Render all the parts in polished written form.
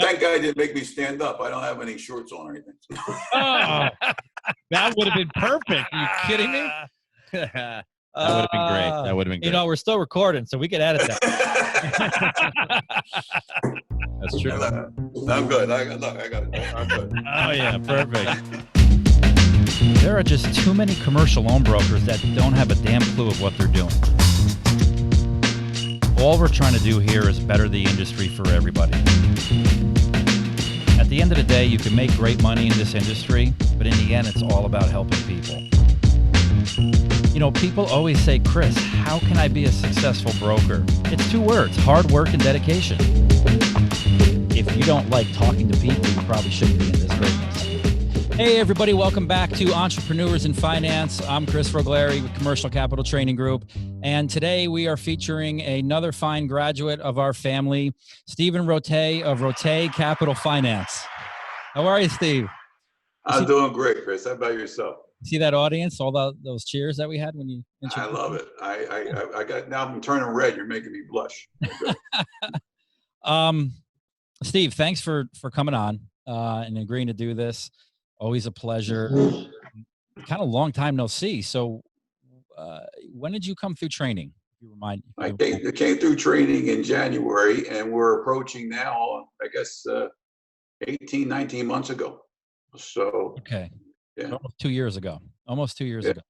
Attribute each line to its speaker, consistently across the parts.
Speaker 1: Thank God he didn't make me stand up. I don't have any shorts on or anything.
Speaker 2: Oh, that would have been perfect. Are you kidding me?
Speaker 3: That would have been great. That would have been great.
Speaker 2: You know, we're still recording, so we could edit that.
Speaker 3: That's true.
Speaker 1: I'm good. I'm good.
Speaker 2: Oh, yeah, perfect. There are just too many commercial loan brokers that don't have a damn clue of what they're doing. All we're trying to do here is better the industry for everybody. At the end of the day, you can make great money in this industry, but in the end, it's all about helping people. You know, people always say, Kris, how can I be a successful broker? It's two words, hard work and dedication. If you don't like talking to people, you probably shouldn't be in this business. Hey, everybody, welcome back to Entrepreneurs in Finance. I'm Kris Roglieri with Commercial Capital Training Group. And today we are featuring another fine graduate of our family, Stephen Rotay of Rotay Capital Finance. How are you, Steve?
Speaker 1: I'm doing great, Kris. How about yourself?
Speaker 2: See that audience, all those cheers that we had when you introduced
Speaker 1: I love it. I got, now I'm turning red. You're making me blush.
Speaker 2: Steve, thanks for coming on and agreeing to do this. Always a pleasure. Kind of long time no see. So when did you come through training? If you remind me.
Speaker 1: I came through training in January, and we're approaching now, I guess, 18, 19 months ago. So
Speaker 2: okay.
Speaker 1: Yeah.
Speaker 2: So almost 2 years ago. Almost 2 years ago.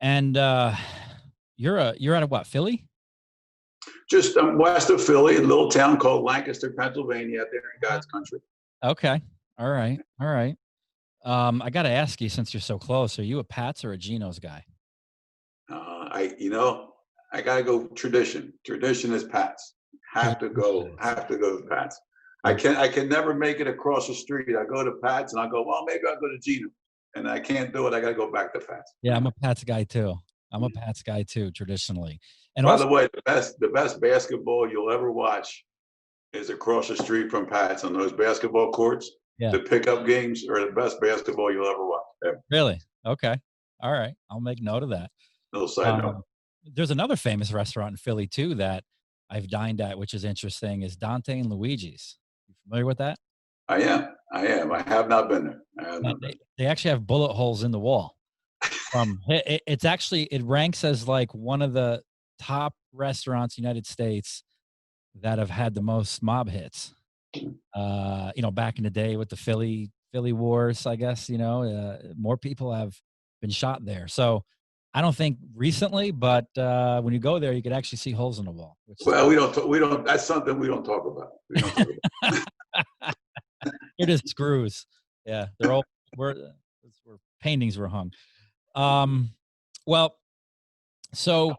Speaker 2: And you're out of what, Philly?
Speaker 1: Just west of Philly, a little town called Lancaster, Pennsylvania, out there in God's country.
Speaker 2: Okay. All right. I got to ask you, since you're so close, are you a Pats or a Geno's guy?
Speaker 1: I got to go tradition. Tradition is Pats. Have to go to Pats. I can never make it across the street. I go to Pats and I go, well, maybe I'll go to Geno. And I can't do it. I got to go back to Pats.
Speaker 2: Yeah, I'm a Pats guy too. Traditionally. And
Speaker 1: by the way, the best basketball you'll ever watch is across the street from Pats on those basketball courts. Yeah. The pickup games are the best basketball you'll ever watch. Ever.
Speaker 2: Really? Okay. All right. I'll make note of that.
Speaker 1: No side note.
Speaker 2: There's another famous restaurant in Philly too that I've dined at, which is interesting, is Dante and Luigi's. You familiar with that?
Speaker 1: I am. I have not been there.
Speaker 2: They actually have bullet holes in the wall. It ranks as like one of the top restaurants in the United States that have had the most mob hits. Back in the day with the Philly wars, I guess, more people have been shot there. So I don't think recently, but when you go there, you could actually see holes in the wall.
Speaker 1: We don't. That's something we don't talk about.
Speaker 2: It is screws. Yeah, they're all where paintings were hung. Well, so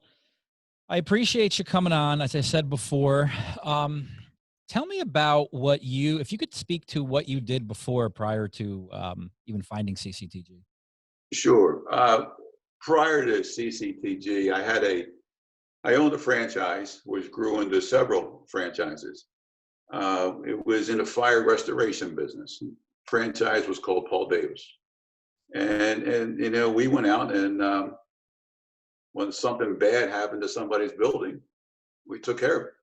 Speaker 2: I appreciate you coming on. As I said before, tell me about if you could speak to what you did before, prior to even finding CCTG.
Speaker 1: Sure. Prior to CCTG, I owned a franchise, which grew into several franchises. It was in a fire restoration business. Franchise was called Paul Davis. And we went out and when something bad happened to somebody's building, we took care of it.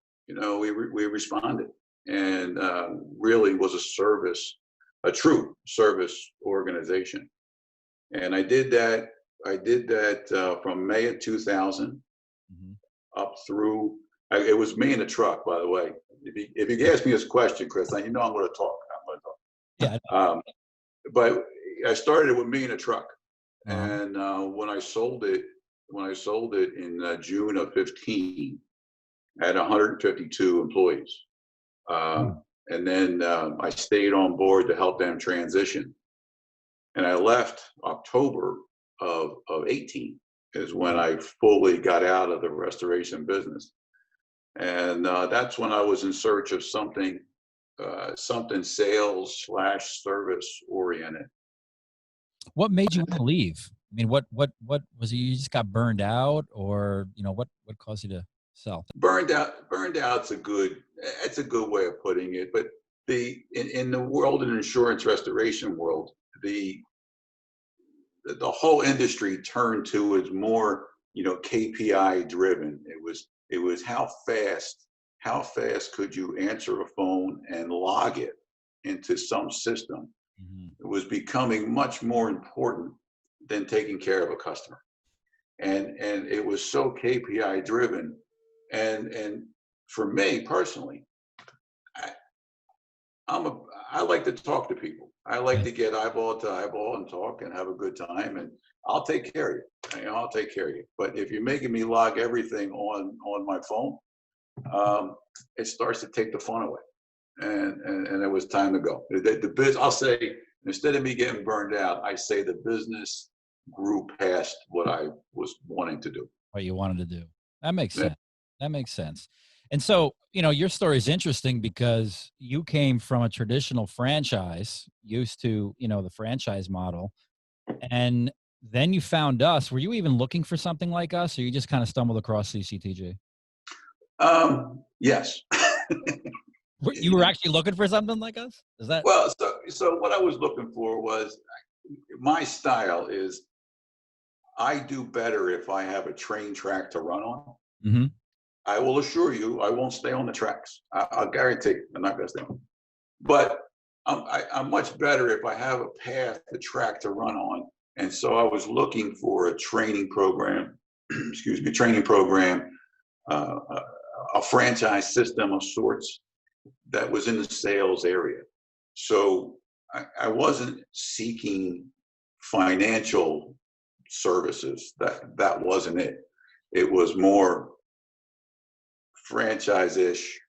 Speaker 1: We responded, and really was a true service organization. And I did that from May of 2000 up through. It was me in a truck, by the way. If you ask me this question, Kris, I'm going to talk.
Speaker 2: Yeah.
Speaker 1: But I started with me in a truck, and when I sold it in June of 15, I had 152 employees, and then I stayed on board to help them transition. And I left October of 18 is when I fully got out of the restoration business, and that's when I was in search of something sales / service oriented.
Speaker 2: What made you want to leave? I mean, what was it? You just got burned out, or what caused you to sell?
Speaker 1: Burned out's a good way of putting it. But in the world, in insurance restoration world, the whole industry turned to is more KPI driven. It was how fast how fast could you answer a phone and log it into some system. It was becoming much more important than taking care of a customer. And it was so KPI driven. And for me personally, I like to talk to people. I like to get eyeball to eyeball and talk and have a good time, and I'll take care of you. I'll take care of you. But if you're making me log everything on my phone, it starts to take the fun away. And it was time to go. I'll say, instead of me getting burned out, I say the business grew past what I was wanting to do.
Speaker 2: What you wanted to do. That makes sense. That makes sense. And so, your story is interesting because you came from a traditional franchise, used to, the franchise model, and then you found us. Were you even looking for something like us, or you just kind of stumbled across CCTG?
Speaker 1: Yes.
Speaker 2: You were actually looking for something like us? Is that?
Speaker 1: Well, so what I was looking for was, my style is, I do better if I have a train track to run on.
Speaker 2: Mm-hmm.
Speaker 1: I will assure you, I won't stay on the tracks. I'll guarantee you, I'm not going to stay on. But I'm much better if I have a path, a track to run on. And so I was looking for a training program, a franchise system of sorts that was in the sales area. So I wasn't seeking financial services. That wasn't it. It was more franchise-ish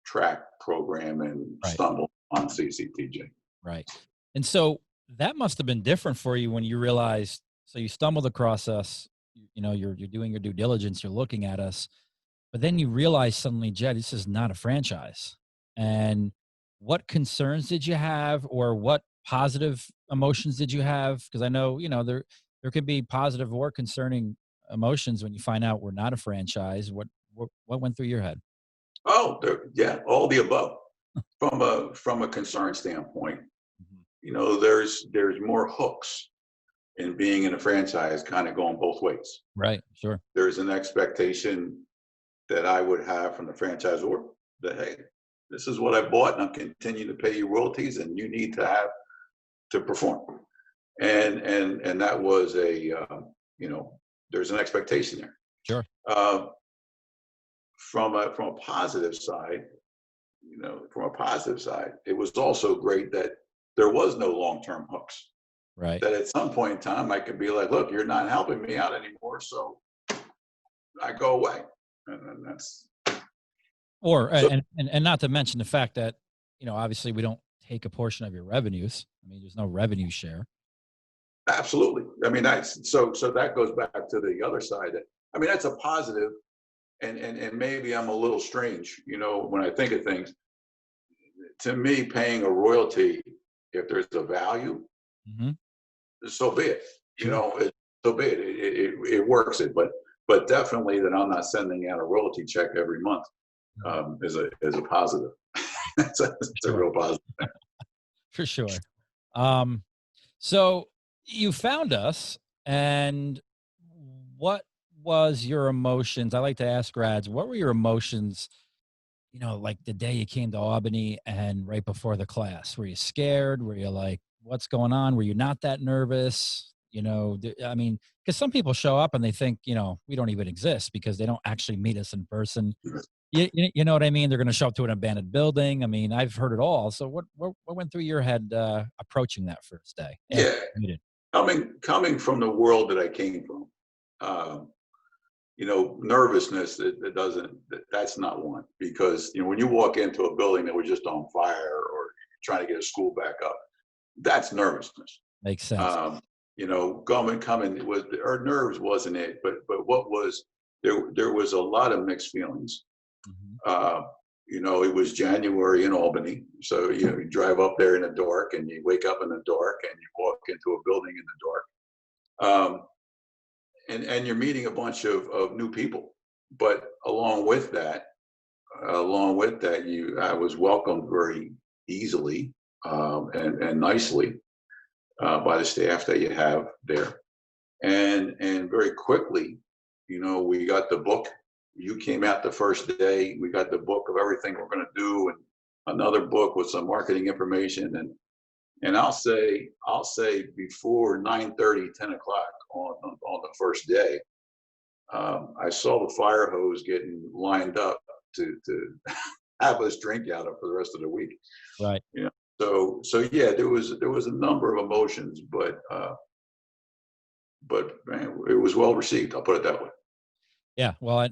Speaker 1: track program, and stumbled on CCTG.
Speaker 2: Right. And so that must have been different for you when you realized, so you stumbled across us, you're doing your due diligence, you're looking at us, but then you realize suddenly, Jed, this is not a franchise. And what concerns did you have, or what positive emotions did you have? Because I know, there could be positive or concerning emotions when you find out we're not a franchise. What went through your head?
Speaker 1: Oh, yeah, all the above. From a concern standpoint, there's more hooks in being in a franchise, kind of going both ways.
Speaker 2: Right. Sure.
Speaker 1: There's an expectation that I would have from the franchisor that, hey, this is what I bought, and I'm continuing to pay you royalties, and you need to perform. And that was there's an expectation there.
Speaker 2: Sure.
Speaker 1: From a positive side, it was also great that there was no long-term hooks.
Speaker 2: Right.
Speaker 1: That at some point in time, I could be like, look, you're not helping me out anymore, so I go away. And that's.
Speaker 2: And not to mention the fact that, obviously we don't take a portion of your revenues. I mean, there's no revenue share.
Speaker 1: Absolutely. I mean, so that goes back to the other side. I mean, that's a positive. And maybe I'm a little strange, when I think of things. To me, paying a royalty, if there's a value, so be it. So be it. It works it, but definitely that I'm not sending out a royalty check every month is a positive. it's a real positive.
Speaker 2: For sure. So you found us, and what was your emotions? I like to ask grads, what were your emotions, like the day you came to Albany and right before the class? Were you scared? Were you like, what's going on? Were you not that nervous? I mean, because some people show up and they think, we don't even exist because they don't actually meet us in person. You know what I mean? They're going to show up to an abandoned building. I mean, I've heard it all. So what went through your head approaching that first day?
Speaker 1: Yeah. Coming from the world that I came from, nervousness, that's not one, because, when you walk into a building that was just on fire, or trying to get a school back up, that's nervousness.
Speaker 2: Makes sense.
Speaker 1: Nerves wasn't it, but what was, there was a lot of mixed feelings. It was January in Albany, so you drive up there in the dark, and you wake up in the dark, and you walk into a building in the dark. And you're meeting a bunch of new people, but along with that, I was welcomed very easily and nicely by the staff that you have there, and very quickly, we got the book, you came out the first day. We got the book of everything we're going to do, and another book with some marketing information. And I'll say before 9:30, 10 o'clock on the first day, I saw the fire hose getting lined up to have us drink out of for the rest of the week.
Speaker 2: Right.
Speaker 1: You know, so yeah, there was a number of emotions, but man, it was well received. I'll put it that way.
Speaker 2: Yeah. Well, I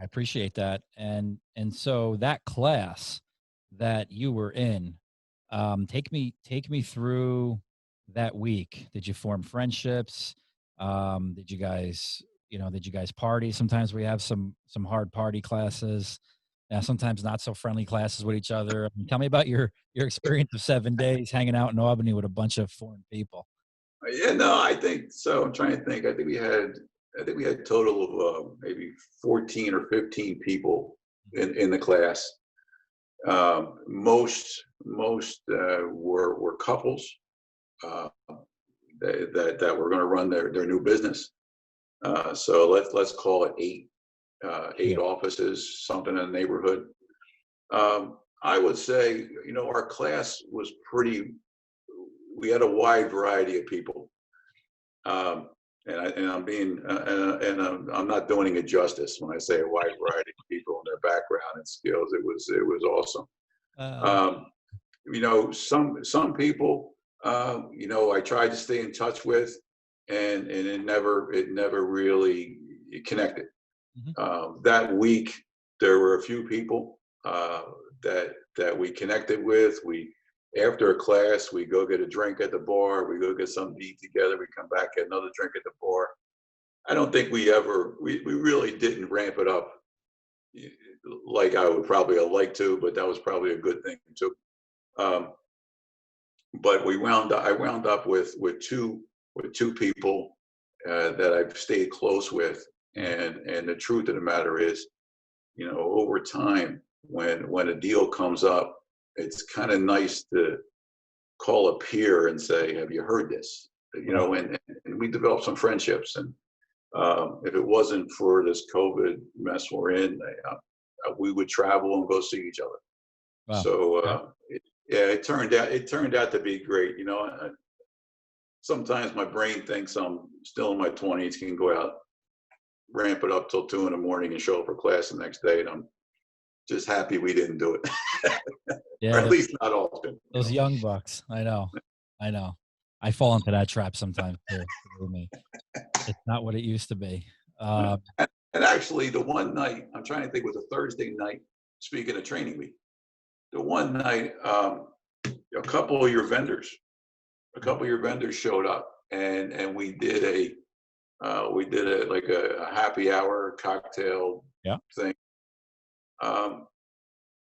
Speaker 2: appreciate that. And so that class that you were in, take me through that week. Did you form friendships? Did you guys party? Sometimes we have some hard party classes. Sometimes not so friendly classes with each other. Tell me about your experience of 7 days hanging out in Albany with a bunch of foreign people.
Speaker 1: Yeah, no, I think so. I'm trying to think. I think we had a total of maybe 14 or 15 people in the class. Most were couples that were going to run their new business. So let's call it eight offices, something in the neighborhood. I would say, our class was we had a wide variety of people. I'm not doing it justice when I say a wide variety of people and their background and skills. It was awesome. Some people, I tried to stay in touch with, and it never really connected.
Speaker 2: Mm-hmm.
Speaker 1: That week, there were a few people that we connected with. After a class, we go get a drink at the bar. We go get something to eat together. We come back, get another drink at the bar. I don't think we really didn't ramp it up like I would probably have liked to, but that was probably a good thing too. But I wound up with two people that I've stayed close with, and the truth of the matter is, over time, when a deal comes up, it's kind of nice to call a peer and say, "Have you heard this?" And we developed some friendships. And if it wasn't for this COVID mess we're in, we would travel and go see each other.
Speaker 2: Wow.
Speaker 1: So it turned out to be great. Sometimes my brain thinks I'm still in my 20s, can go out, ramp it up till 2 in the morning, and show up for class the next day, and I'm just happy we didn't do it.
Speaker 2: Yeah,
Speaker 1: or at least not often.
Speaker 2: Those young bucks. I know. I fall into that trap sometimes too. Believe me. It's not what it used to be.
Speaker 1: And actually, the one night, I'm trying to think, it was a Thursday night, speaking of training week, the one night, a couple of your vendors showed up, and we did like a happy hour cocktail thing.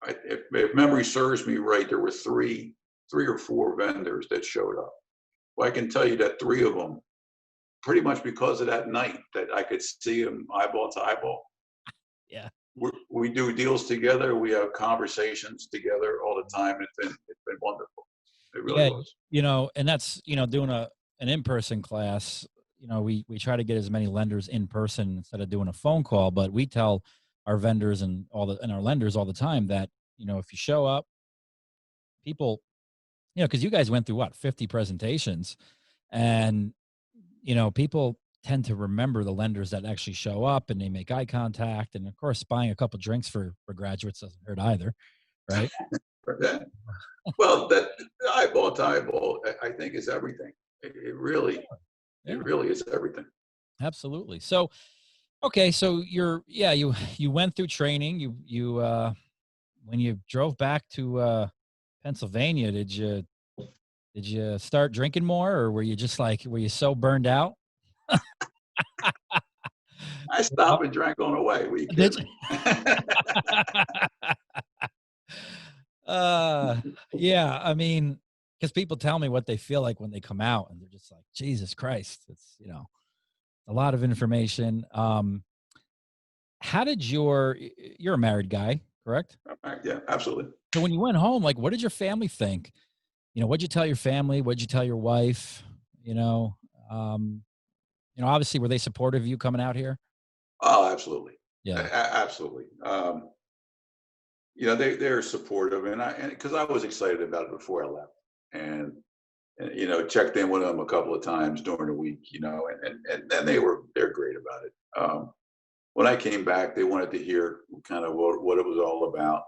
Speaker 1: If memory serves me right, there were three or four vendors that showed up. Well, I can tell you that 3 of them, pretty much because of that night, that I could see them eyeball to eyeball.
Speaker 2: Yeah.
Speaker 1: We do deals together. We have conversations together all the time. It's been wonderful. It really was.
Speaker 2: And that's, doing an in-person class, we try to get as many lenders in person instead of doing a phone call, but we tell our vendors and our lenders all the time that, if you show up, people, because you guys went through 50 presentations, and, people tend to remember the lenders that actually show up and they make eye contact. And of course, buying a couple drinks for graduates doesn't hurt either. Right.
Speaker 1: Well, that eyeball to eyeball, I think, is everything. It really is everything.
Speaker 2: Absolutely. So, okay. So you went through training, you when you drove back to, Pennsylvania, did you start drinking more, or were you so burned out?
Speaker 1: I stopped and drank on the way. Were you kidding?
Speaker 2: Yeah. I mean, because people tell me what they feel like when they come out, and they're just like, Jesus Christ, it's, a lot of information. How did you're a married guy, correct?
Speaker 1: Yeah, absolutely.
Speaker 2: So when you went home, what did your family think? What'd you tell your family? What'd you tell your wife? Obviously, were they supportive of you coming out here?
Speaker 1: Oh, absolutely.
Speaker 2: Yeah.
Speaker 1: Absolutely. They're supportive, and because I was excited about it before I left, and checked in with them a couple of times during the week, and they're great about it. When I came back, they wanted to hear kind of what it was all about.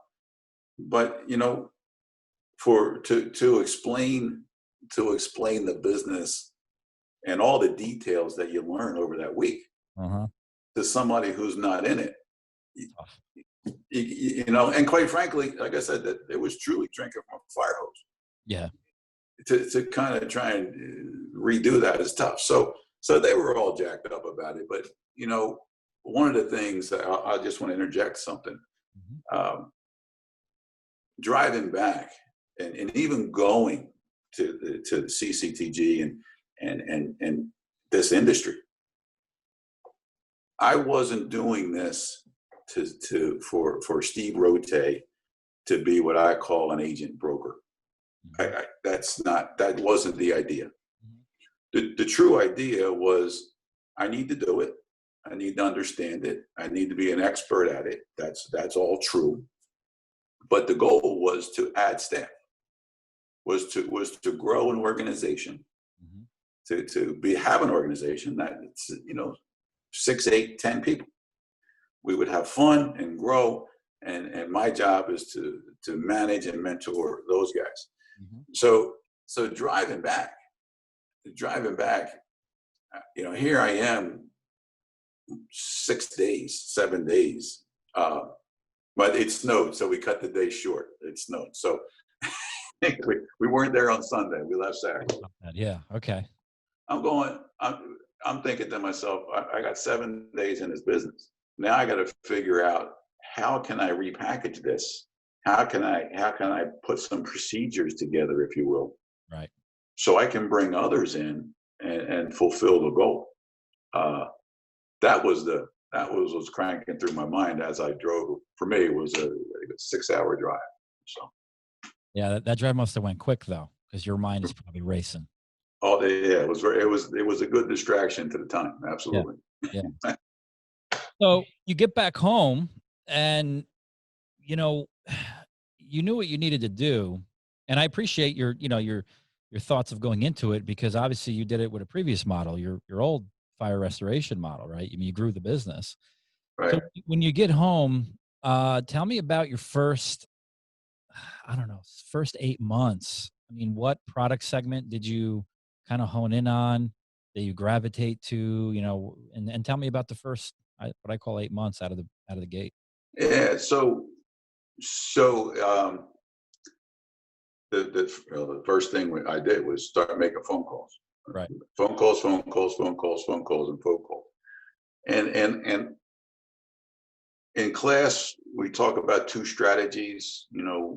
Speaker 1: But for to explain the business and all the details that you learn over that week
Speaker 2: Uh-huh.
Speaker 1: to somebody who's not in it,
Speaker 2: Tough.
Speaker 1: and quite frankly, like I said, that it was truly drinking from a fire hose.
Speaker 2: Yeah.
Speaker 1: To kind of try and redo that is tough. So they were all jacked up about it. But one of the things that I just want to interject something.
Speaker 2: Mhm.
Speaker 1: Driving back and even going to the CCTG and this industry, I wasn't doing this for Steve Rotay to be what I call an agent broker. That wasn't the idea. The true idea was I need to do it. I need to understand it. I need to be an expert at it. That's all true. But the goal was to add staff, was to grow an organization, to have an organization that it's 6, 8, 10 people. We would have fun and grow, and my job is to manage and mentor those guys. So driving back, here I am, 6 days, 7 days, but it snowed, so we cut the day short. It snowed, so we weren't there on Sunday. We left Saturday.
Speaker 2: Yeah. Okay.
Speaker 1: I'm thinking to myself, I got 7 days in this business. Now I got to figure out, how can I repackage this? How can I put some procedures together, if you will,
Speaker 2: Right.
Speaker 1: so I can bring others in and fulfill the goal. That was cranking through my mind as I drove. For me, it was a 6-hour drive. So.
Speaker 2: Yeah. That drive must have went quick though, because your mind is probably racing.
Speaker 1: Oh yeah, it was a good distraction to the time. Absolutely.
Speaker 2: Yeah. So you get back home, and you know, you knew what you needed to do, and I appreciate your thoughts of going into it, because obviously you did it with a previous model, your old fire restoration model, right? I mean, you grew the business. So
Speaker 1: Right.
Speaker 2: when you get home, tell me about your first, I don't know, first 8 months. I mean, what product segment did you kind of hone in on, that you gravitate to, and tell me about the first, what I call 8 months out of the gate.
Speaker 1: Yeah. So the first thing I did was start making phone calls,
Speaker 2: Right.
Speaker 1: phone calls, phone calls, phone calls, phone calls, and phone calls. And in class, we talk about two strategies,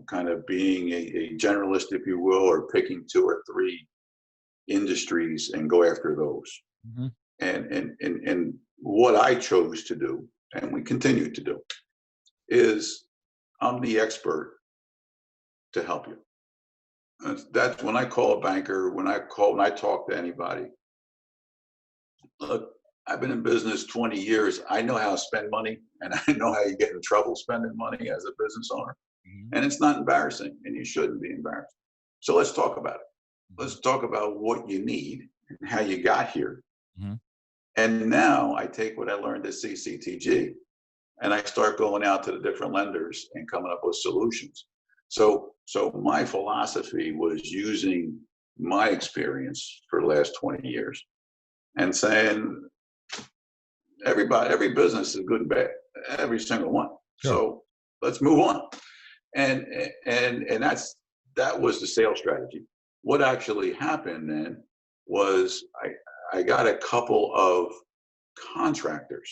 Speaker 1: kind of being a generalist, if you will, or picking 2 or 3 industries and go after those.
Speaker 2: Hmm.
Speaker 1: And what I chose to do, and we continue to do, is I'm the expert to help you. That's when I call a banker, when I talk to anybody. Look, I've been in business 20 years. I know how to spend money, and I know how you get in trouble spending money as a business owner.
Speaker 2: Hmm.
Speaker 1: And it's not embarrassing, and you shouldn't be embarrassed. So let's talk about it. Let's talk about what you need and how you got here.
Speaker 2: Hmm.
Speaker 1: And now I take what I learned at CCTG, and I start going out to the different lenders and coming up with solutions. So my philosophy was using my experience for the last 20 years and saying, every business is good and bad, every single one.
Speaker 2: Sure.
Speaker 1: So let's move on. And that was the sales strategy. What actually happened then was I got a couple of contractors,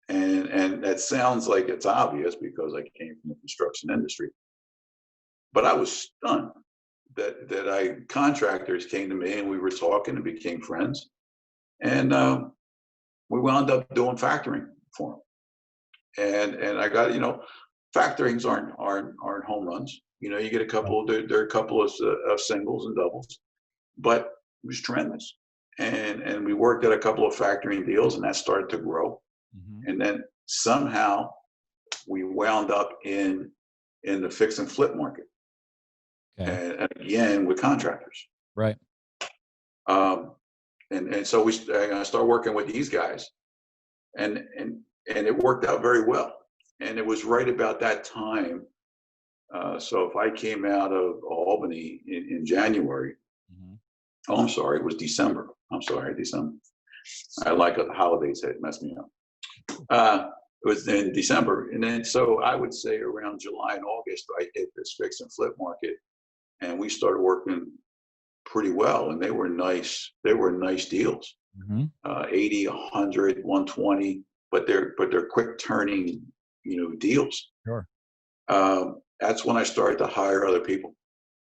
Speaker 1: and that sounds like it's obvious because I came from the construction industry, but I was stunned that contractors came to me and we were talking and became friends, and we wound up doing factoring for them. And I got, factorings aren't home runs. You get a couple. There are a couple of singles and doubles, but it was tremendous. And we worked at a couple of factoring deals, and that started to grow.
Speaker 2: Mhm.
Speaker 1: And then somehow we wound up in the fix and flip market,
Speaker 2: Okay.
Speaker 1: and again with contractors.
Speaker 2: Right.
Speaker 1: Um, and so I started working with these guys, and it worked out very well. And it was right about that time. So if I came out of Albany in January,
Speaker 2: Mhm.
Speaker 1: oh, I'm sorry, it was December. I'm sorry, December. I like the holidays that messed me up. It was in December, and then so I would say around July and August, I hit this fix and flip market, and we started working pretty well, and they were nice. They were nice deals,
Speaker 2: Mhm.
Speaker 1: 80, 100, 120, but they're quick turning, deals.
Speaker 2: Sure.
Speaker 1: That's when I started to hire other people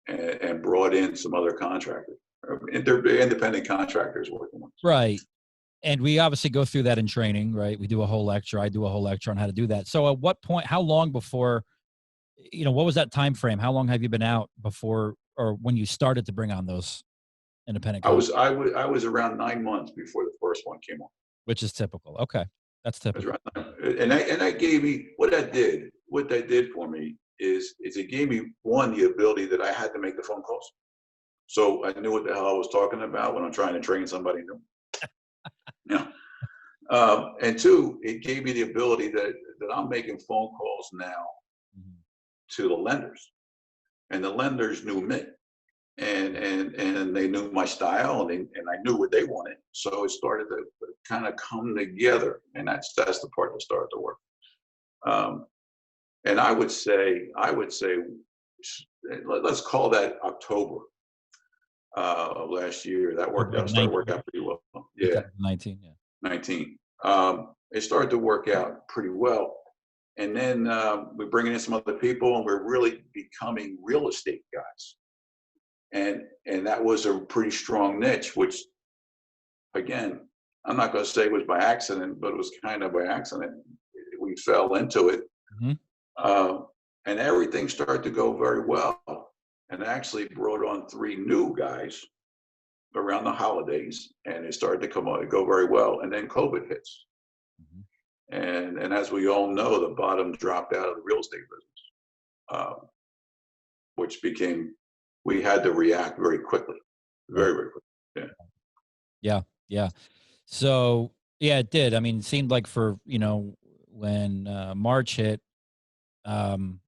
Speaker 1: and brought in some other contractors. And they're independent contractors working with us.
Speaker 2: Right. And we obviously go through that in training, right? We do a whole lecture. I do a whole lecture on how to do that. So at what point, how long before, what was that time frame? How long have you been out before or when you started to bring on those independent
Speaker 1: I was
Speaker 2: contractors,
Speaker 1: I was around 9 months before the first one came on.
Speaker 2: which is typical? Okay. That's
Speaker 1: I was
Speaker 2: typical.
Speaker 1: around, and that gave me what that did for me is it gave me one the ability that I had to make the phone calls, so I knew what the hell I was talking about when I'm trying to train somebody new. Yeah. And two, it gave me the ability that I'm making phone calls now
Speaker 2: Mhm.
Speaker 1: to the lenders, and the lenders knew me, and they knew my style, and I knew what they wanted. So it started to kind of come together, and that's the part that started to work. Um, and I would say, let's call that October of last year. That worked
Speaker 2: October
Speaker 1: out,
Speaker 2: of
Speaker 1: started to work
Speaker 2: 19,
Speaker 1: out pretty well. Yeah,
Speaker 2: 2019. Yeah.
Speaker 1: 19. It started to work out pretty well. And then we're bringing in some other people, and we're really becoming real estate guys. And that was a pretty strong niche, which, again, I'm not going to say it was by accident, but it was kind of by accident. We fell into it,
Speaker 2: Mhm.
Speaker 1: uh, and everything started to go very well. And actually brought on 3 new guys around the holidays, and it started to go very well. And then COVID hits.
Speaker 2: Mhm.
Speaker 1: And as we all know, the bottom dropped out of the real estate business, which became, we had to react very quickly,
Speaker 2: Right.
Speaker 1: very, very quickly. Yeah.
Speaker 2: Yeah. Yeah. So yeah, it did. I mean, it seemed like when March hit, um,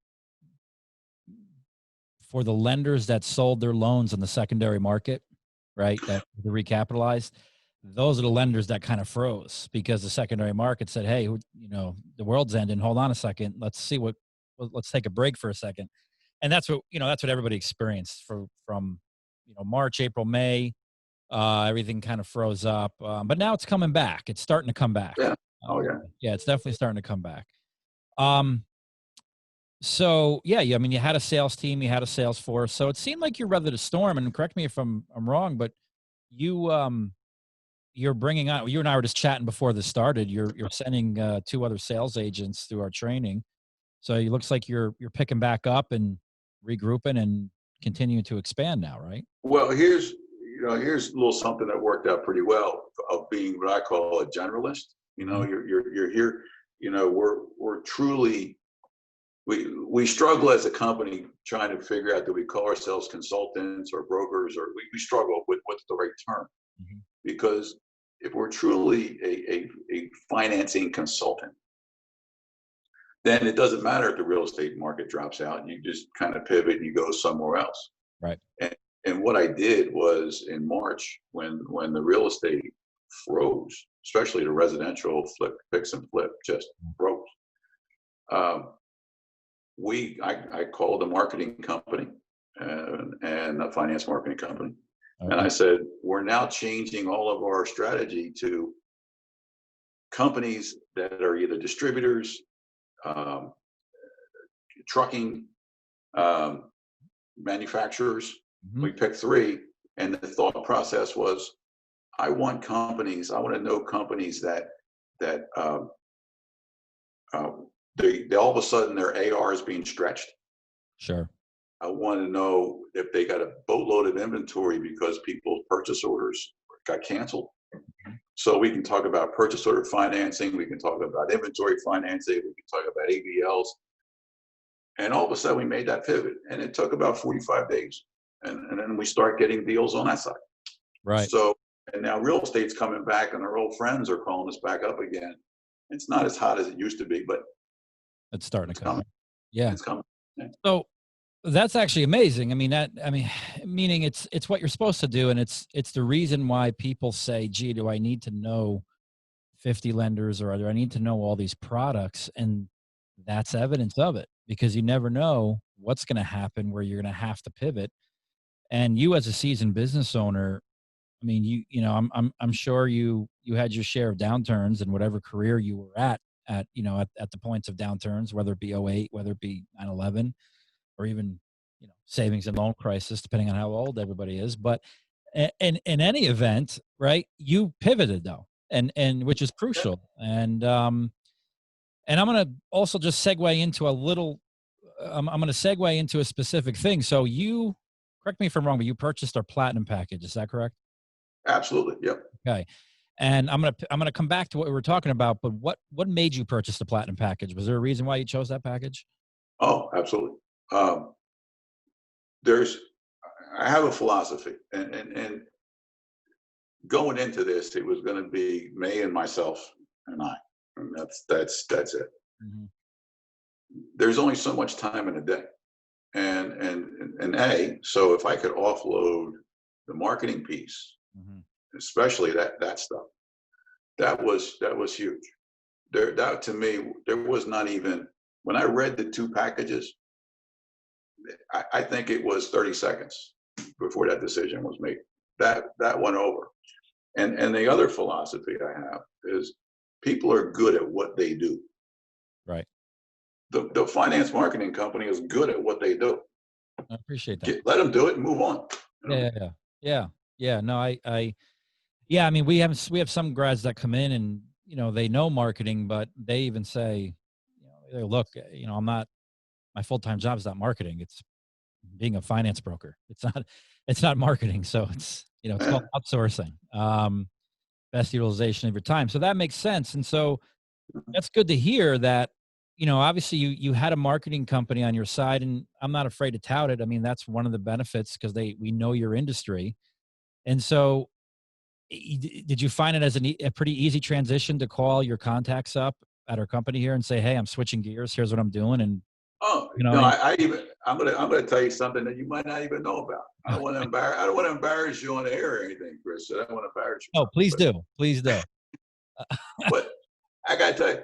Speaker 2: for the lenders that sold their loans in the secondary market, right, that they recapitalized, those are the lenders that kind of froze because the secondary market said, "Hey, the world's ending. Hold on a second. Let's take a break for a second." And that's what everybody experienced from March, April, May. Everything kind of froze up, but now it's coming back. It's starting to come back.
Speaker 1: Yeah. Oh, yeah.
Speaker 2: Yeah, it's definitely starting to come back. Um, so yeah, I mean, you had a sales team, you had a sales force, so it seemed like you weathered the storm. And correct me if I'm wrong, but you're bringing on. You and I were just chatting before this started. You're sending 2 other sales agents through our training, so it looks like you're picking back up and regrouping and continuing to expand now, right?
Speaker 1: Well, here's a little something that worked out pretty well of being what I call a generalist.
Speaker 2: Mhm.
Speaker 1: You're here. We're truly, we struggle as a company trying to figure out, do we call ourselves consultants or brokers, or we struggle with what's the right term,
Speaker 2: Mhm.
Speaker 1: because if we're truly a financing consultant, then it doesn't matter if the real estate market drops out, and you just kind of pivot and you go somewhere else.
Speaker 2: Right.
Speaker 1: And what I did was in March, when the real estate froze, especially the residential fix and flip just froze. Um, I called a marketing company and a finance marketing company, and
Speaker 2: Okay.
Speaker 1: I said, we're now changing all of our strategy to companies that are either distributors, um, trucking, um, manufacturers.
Speaker 2: Mhm.
Speaker 1: We picked 3, and the thought process was, I want to know companies that they all of a sudden their AR is being stretched.
Speaker 2: Sure.
Speaker 1: I want to know if they got a boatload of inventory because people's purchase orders got canceled, So we can talk about purchase order financing. We can talk about inventory financing. We can talk about ABLs. And all of a sudden we made that pivot, and it took about 45 days. And then we start getting deals on that side.
Speaker 2: Right.
Speaker 1: So, and now real estate's coming back, and our old friends are calling us back up again. It's not as hot as it used to be, but
Speaker 2: It's starting to come.
Speaker 1: coming.
Speaker 2: Yeah.
Speaker 1: It's coming. Yeah.
Speaker 2: So that's actually amazing. Meaning it's what you're supposed to do. And it's the reason why people say, gee, do I need to know 50 lenders, or do I need to know all these products? And that's evidence of it, because you never know what's going to happen where you're going to have to pivot. And you, as a seasoned business owner, I mean, I'm sure you had your share of downturns in whatever career you were at the points of downturns, whether it be '08, whether it be 9/11, or even, savings and loan crisis, depending on how old everybody is. But in any event, right, you pivoted though, and which is crucial. And I'm going to also just segue into I'm going to segue into a specific thing. So you, correct me if I'm wrong, but you purchased our platinum package. Is that correct?
Speaker 1: Absolutely. Yep.
Speaker 2: Okay. And I'm gonna come back to what we were talking about, but what made you purchase the platinum package? Was there a reason why you chose that package?
Speaker 1: Oh, absolutely. I have a philosophy, and going into this, it was going to be May and myself and I, and that's it.
Speaker 2: Mm-hmm.
Speaker 1: There's only so much time in a day, and so if I could offload the marketing piece,
Speaker 2: Mm-hmm.
Speaker 1: especially that stuff, that was huge. That to me, there was not even, when I read the two packages, I think it was 30 seconds before that decision was made. That went over. And the other philosophy I have is people are good at what they do.
Speaker 2: Right.
Speaker 1: The finance marketing company is good at what they do.
Speaker 2: I appreciate that.
Speaker 1: Let them do it and move on.
Speaker 2: Yeah. No, I mean, we have some grads that come in and, they know marketing, but they even say, look, my full-time job is not marketing. It's being a finance broker. It's not marketing. So it's called outsourcing. Best utilization of your time. So that makes sense. And so that's good to hear that, obviously you had a marketing company on your side, and I'm not afraid to tout it. I mean, that's one of the benefits, because we know your industry. And so did you find it as a pretty easy transition to call your contacts up at our company here and say, hey, I'm switching gears. Here's what I'm doing. And
Speaker 1: I'm gonna tell you something that you might not even know about. I don't want to embarrass you on the air or anything, Chris. I don't want to embarrass you.
Speaker 2: Oh, please do.
Speaker 1: But I gotta tell you,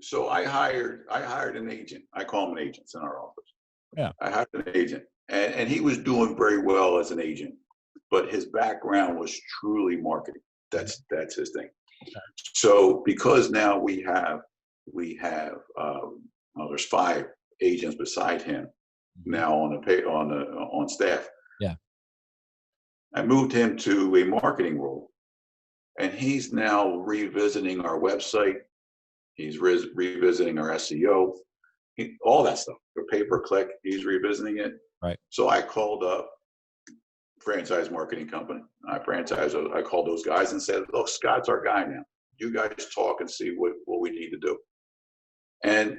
Speaker 1: so I hired an agent. I call them agents in our office.
Speaker 2: Yeah.
Speaker 1: I hired an agent, and he was doing very well as an agent, but his background was truly marketing. That's his thing. So because now we have there's 5 agents beside him now on staff.
Speaker 2: Yeah.
Speaker 1: I moved him to a marketing role, and he's now revisiting our website. He's revisiting our SEO, all that stuff. The pay-per-click, he's revisiting it.
Speaker 2: Right.
Speaker 1: So I called up franchise marketing company. I called those guys and said, look, Scott's our guy now. You guys talk and see what we need to do. And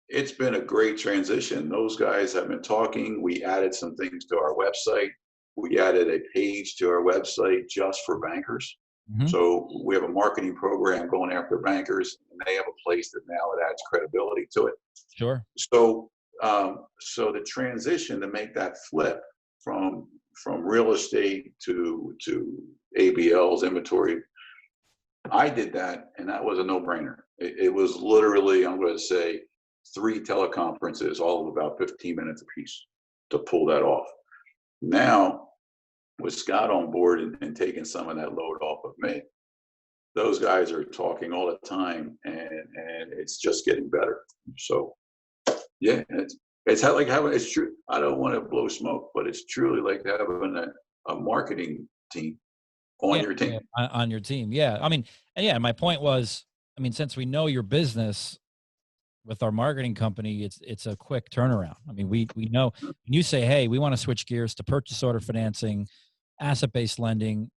Speaker 1: it's been a great transition. Those guys have been talking. We added some things to our website. We added a page to our website just for bankers. Mm-hmm. So we have a marketing program going after bankers, and they have a place that now it adds credibility to it.
Speaker 2: Sure.
Speaker 1: So the transition to make that flip from real estate to ABLs, inventory, I did that, and that was a no-brainer. It was literally, I'm going to say, 3 teleconferences, all of about 15 minutes apiece, to pull that off. Now, with Scott on board and taking some of that load off of me, those guys are talking all the time, and it's just getting better. So, yeah, it's like having, it's true. I don't want to blow smoke, but it's truly like having a marketing team on your team.
Speaker 2: Yeah, on your team. Yeah. I mean, and yeah, my point was, I mean, since we know your business with our marketing company, it's a quick turnaround. I mean, we know when you say, hey, we want to switch gears to purchase order financing, asset-based lending,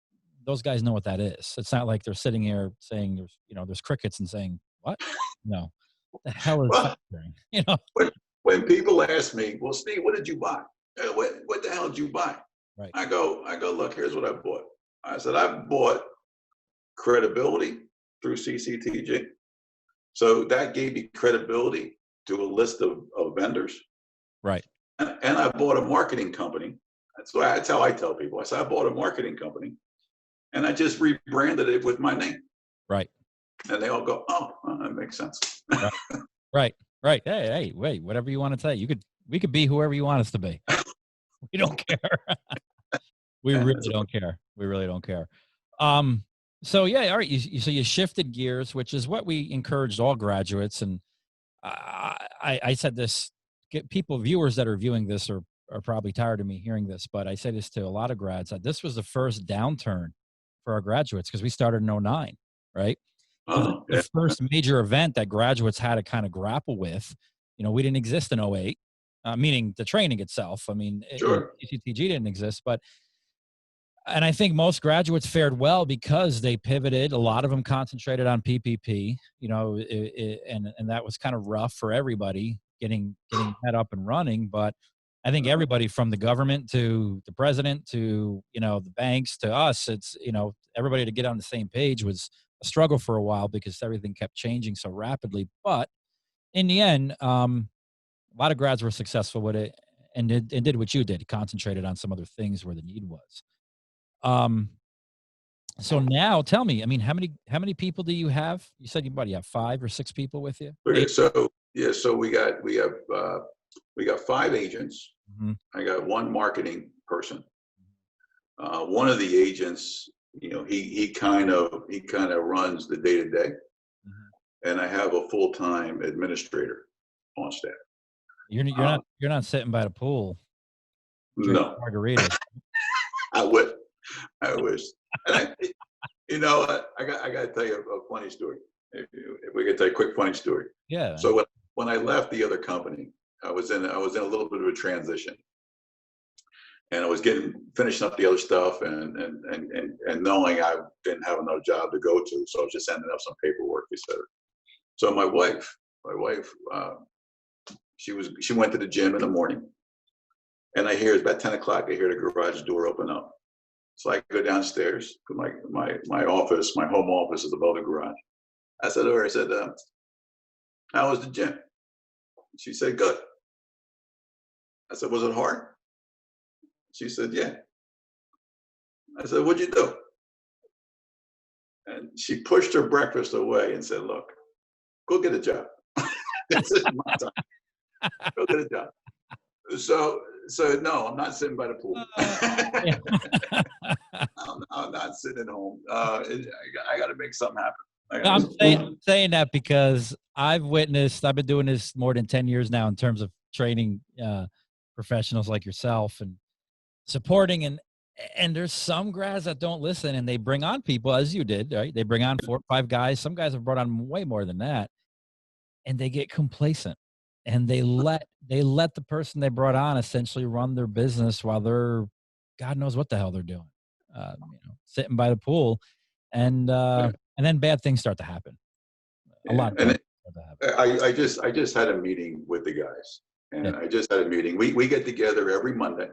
Speaker 2: those guys know what that is. It's not like they're sitting here saying there's crickets and saying, what? No. What the hell is
Speaker 1: Well,
Speaker 2: factoring? You know?
Speaker 1: when people ask me, well, Steve, what did you buy? What the hell did you buy?
Speaker 2: Right.
Speaker 1: I go, look, here's what I bought. I said, I bought credibility through CCTG. So that gave me credibility to a list of vendors.
Speaker 2: Right.
Speaker 1: And I bought a marketing company. That's how I tell people. I said, I bought a marketing company and I just rebranded it with my name.
Speaker 2: Right.
Speaker 1: And they all go, oh, well, that makes sense.
Speaker 2: Right. Hey, wait, whatever you want to say. We could be whoever you want us to be. We don't care. We really don't care. We really don't care. So yeah, all right. So you shifted gears, which is what we encouraged all graduates. And I said this, viewers that are viewing this are probably tired of me hearing this, but I say this to a lot of grads, that this was the first downturn for our graduates because we started in 2009, right? So the first major event that graduates had to kind of grapple with. We didn't exist in 2008, meaning the training itself. I mean,
Speaker 1: sure.
Speaker 2: CCTG didn't exist, and I think most graduates fared well because they pivoted. A lot of them concentrated on PPP, and that was kind of rough for everybody getting that up and running. But I think everybody from the government to the president to, the banks to us, it's, everybody to get on the same page was a struggle for a while because everything kept changing so rapidly. But in the end, a lot of grads were successful with it and did what you did, concentrated on some other things where the need was. So now tell me, I mean, how many people do you have? You said you have 5 or 6 people with you?
Speaker 1: Okay, so we got 5 agents.
Speaker 2: Mm-hmm.
Speaker 1: I got 1 marketing person. One of the agents, he kind of runs the day to day, and I have a full-time administrator on staff.
Speaker 2: You're not sitting by the pool.
Speaker 1: No,
Speaker 2: margaritas.
Speaker 1: I wish. And I got to tell you a funny story. If we could tell you a quick funny story.
Speaker 2: Yeah.
Speaker 1: So when I left the other company, I was in a little bit of a transition, and I was finishing up the other stuff, and knowing I didn't have another job to go to, so I was just sending up some paperwork, etc. So my wife, she went to the gym in the morning, and I hear it's about 10 o'clock. I hear the garage door open up. So I go downstairs. My office, my home office is above the garage. I said to her, how was the gym? She said, good. I said, was it hard? She said, yeah. I said, what'd you do? And she pushed her breakfast away and said, look, go get a job. This is my time. Go get a job. So no, I'm not sitting by the pool. I'm not sitting at home. I got to make something happen.
Speaker 2: I'm saying that because I've been doing this more than 10 years now in terms of training professionals like yourself and supporting, and there's some grads that don't listen and they bring on people as you did, right? They bring on 4 or 5 guys. Some guys have brought on way more than that, and they get complacent and they let the person they brought on essentially run their business while they're, God knows what the hell they're doing, sitting by the pool, and then bad things start to happen. A lot.
Speaker 1: I just had a meeting with the guys, and I just had a meeting. We get together every Monday.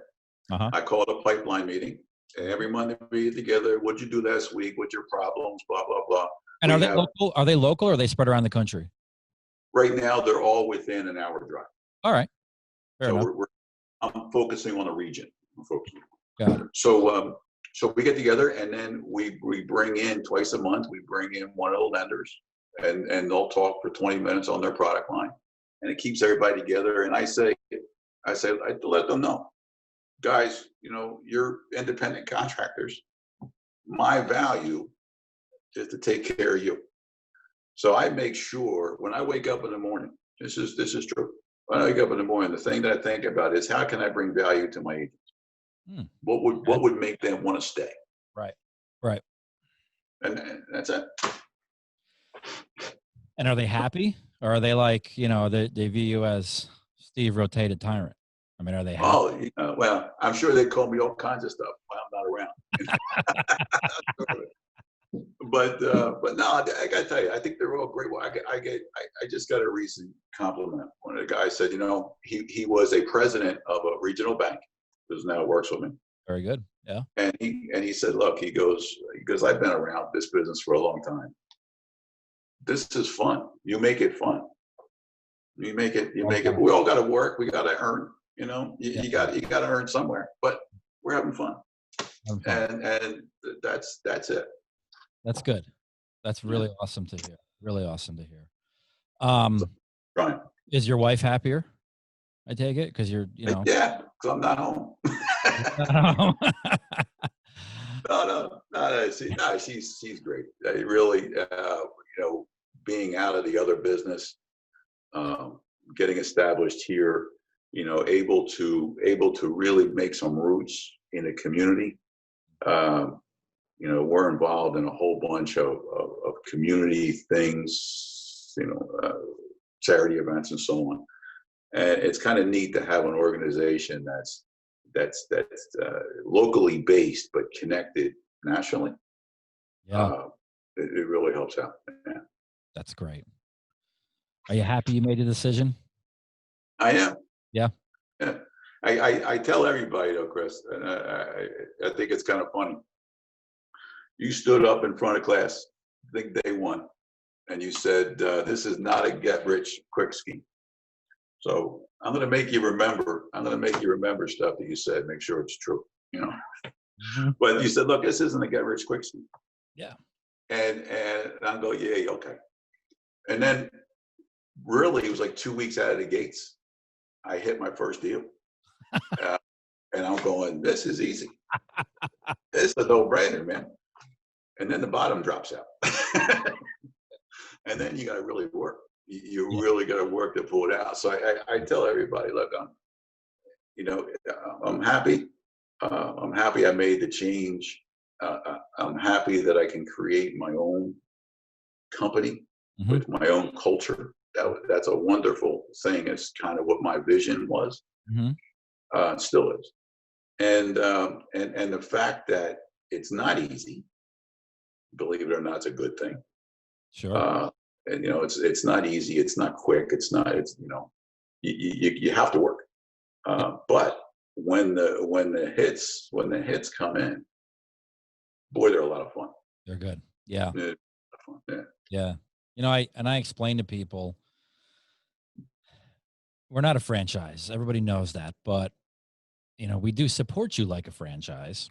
Speaker 1: I call it a pipeline meeting, and every Monday we get together. What'd you do last week? What's your problems? Blah blah blah.
Speaker 2: And are they local? Are they local, or are they spread around the country?
Speaker 1: Right now, they're all within an hour drive.
Speaker 2: All right. Fair enough.
Speaker 1: I'm focusing on a region.
Speaker 2: Got it.
Speaker 1: So we get together, and then we bring in twice a month. We bring in one of the lenders, and they'll talk for 20 minutes on their product line, and it keeps everybody together. And I let them know, guys, you're independent contractors. My value is to take care of you. So I make sure when I wake up in the morning, this is true. When I wake up in the morning, the thing that I think about is how can I bring value to my agents? What would make them want to stay?
Speaker 2: Right.
Speaker 1: And that's it.
Speaker 2: And are they happy, or are they like, they view you as Steve Rotay the tyrant? I mean, are they happy?
Speaker 1: Oh, well, I'm sure they call me all kinds of stuff when I'm not around. But no, I gotta tell you, I think they're all great. Well, I just got a recent compliment. One of the guys said, he was a president of a regional bank, who's now works with me.
Speaker 2: Very good. Yeah.
Speaker 1: And he said, look, he goes, I've been around this business for a long time. This is fun. You make it fun. You make it. We all got to work. We got to earn. You got to earn somewhere. But we're having fun. And that's it.
Speaker 2: That's good. That's really awesome to hear. Really awesome to hear.
Speaker 1: Right.
Speaker 2: Is your wife happier? I take it because you're,
Speaker 1: Yeah, because I'm not home. No. She's great. Really, being out of the other business, getting established here, able to really make some roots in the community. We're involved in a whole bunch of community things, charity events and so on. And it's kind of neat to have an organization that's locally based but connected nationally.
Speaker 2: Yeah,
Speaker 1: it really helps out. Yeah.
Speaker 2: That's great. Are you happy you made a decision?
Speaker 1: I am.
Speaker 2: Yeah.
Speaker 1: Yeah. I tell everybody though, Kris, and I think it's kind of funny. You stood up in front of class, I think day one, and you said, this is not a get-rich-quick scheme. So I'm going to make you remember. I'm going to make you remember stuff that you said. Make sure it's true.
Speaker 2: Mm-hmm.
Speaker 1: But you said, "Look, this isn't a get-rich-quick scheme."
Speaker 2: Yeah.
Speaker 1: And I'm going, yeah, okay. And then, really, it was like 2 weeks out of the gates. I hit my first deal, and I'm going, "This is easy. It's a no-brainer, man." And then the bottom drops out, and then you got to really work. You really got to work to pull it out. So I tell everybody, look, I'm happy. I'm happy I made the change. I'm happy that I can create my own company with my own culture. That's a wonderful thing. It's kind of what my vision was. It still is. And the fact that it's not easy, believe it or not, it's a good thing.
Speaker 2: Sure.
Speaker 1: And it's not easy. It's not quick. You have to work. But when the hits come in, boy, they're a lot of fun.
Speaker 2: They're good. Yeah.
Speaker 1: They're fun. Yeah.
Speaker 2: Yeah. I explain to people, we're not a franchise. Everybody knows that, but we do support you like a franchise,